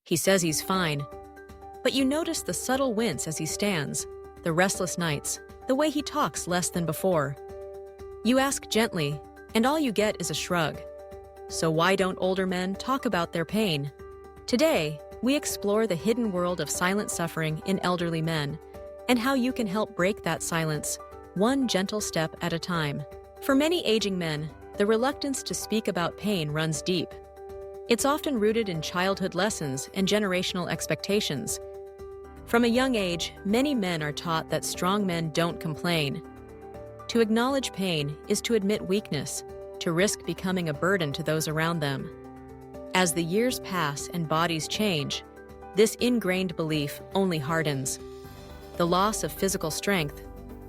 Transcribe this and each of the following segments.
He says he's fine, but you notice the subtle wince as he stands, the restless nights, the way he talks less than before. You ask gently, and all you get is a shrug. So why don't older men talk about their pain? Today, we explore the hidden world of silent suffering in elderly men and how you can help break that silence, one gentle step at a time. For many aging men, the reluctance to speak about pain runs deep. It's often rooted in childhood lessons and generational expectations. From a young age, many men are taught that strong men don't complain. To acknowledge pain is to admit weakness, to risk becoming a burden to those around them. As the years pass and bodies change, this ingrained belief only hardens. The loss of physical strength,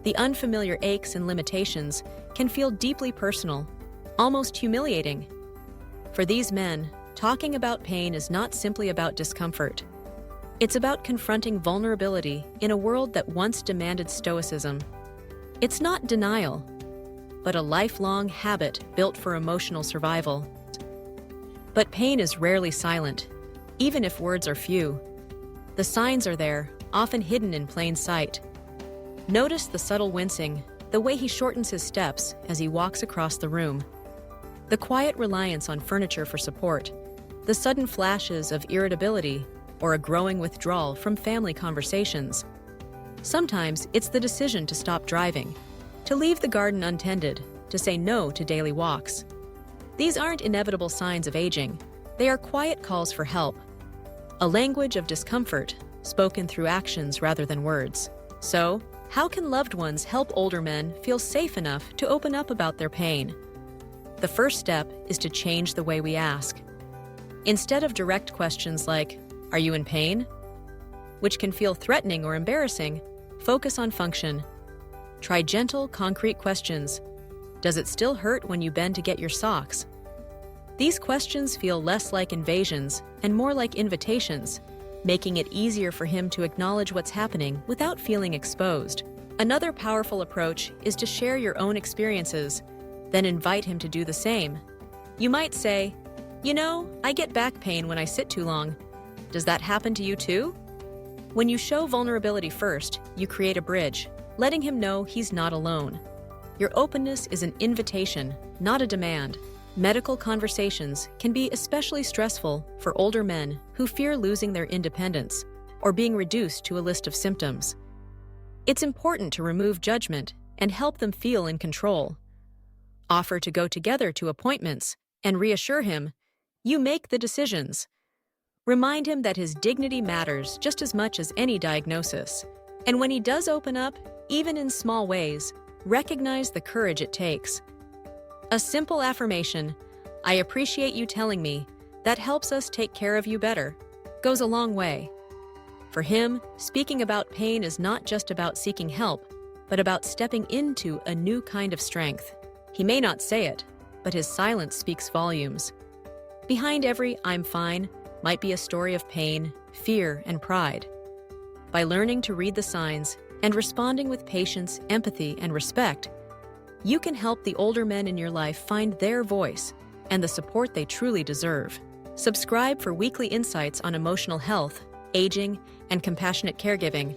the unfamiliar aches and limitations can feel deeply personal, almost humiliating. For these men, talking about pain is not simply about discomfort. It's about confronting vulnerability in a world that once demanded stoicism. It's not denial, but a lifelong habit built for emotional survival. But pain is rarely silent, even if words are few. The signs are there, often hidden in plain sight. Notice the subtle wincing, the way he shortens his steps as he walks across the room. The quiet reliance on furniture for support, the sudden flashes of irritability, or a growing withdrawal from family conversations. Sometimes it's the decision to stop driving, to leave the garden untended, to say no to daily walks. These aren't inevitable signs of aging. They are quiet calls for help, a language of discomfort spoken through actions rather than words. So, how can loved ones help older men feel safe enough to open up about their pain? The first step is to change the way we ask. Instead of direct questions like, "Are you in pain?" which can feel threatening or embarrassing, focus on function. Try gentle, concrete questions. Does it still hurt when you bend to get your socks? These questions feel less like invasions and more like invitations, making it easier for him to acknowledge what's happening without feeling exposed. Another powerful approach is to share your own experiences, then invite him to do the same. You might say, "You know, I get back pain when I sit too long. Does that happen to you too?" When you show vulnerability first, you create a bridge, letting him know he's not alone. Your openness is an invitation, not a demand. Medical conversations can be especially stressful for older men who fear losing their independence or being reduced to a list of symptoms. It's important to remove judgment and help them feel in control. Offer to go together to appointments and reassure him, you make the decisions. Remind him that his dignity matters just as much as any diagnosis. And when he does open up, even in small ways, recognize the courage it takes. A simple affirmation, "I appreciate you telling me, that helps us take care of you better," goes a long way. For him, speaking about pain is not just about seeking help, but about stepping into a new kind of strength. He may not say it, but his silence speaks volumes. Behind every "I'm fine" might be a story of pain, fear, and pride. By learning to read the signs and responding with patience, empathy, and respect, you can help the older men in your life find their voice and the support they truly deserve. Subscribe for weekly insights on emotional health, aging, and compassionate caregiving.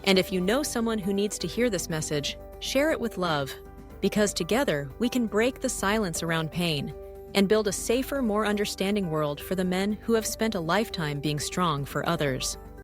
And if you know someone who needs to hear this message, share it with love, because together we can break the silence around pain and build a safer, more understanding world for the men who have spent a lifetime being strong for others.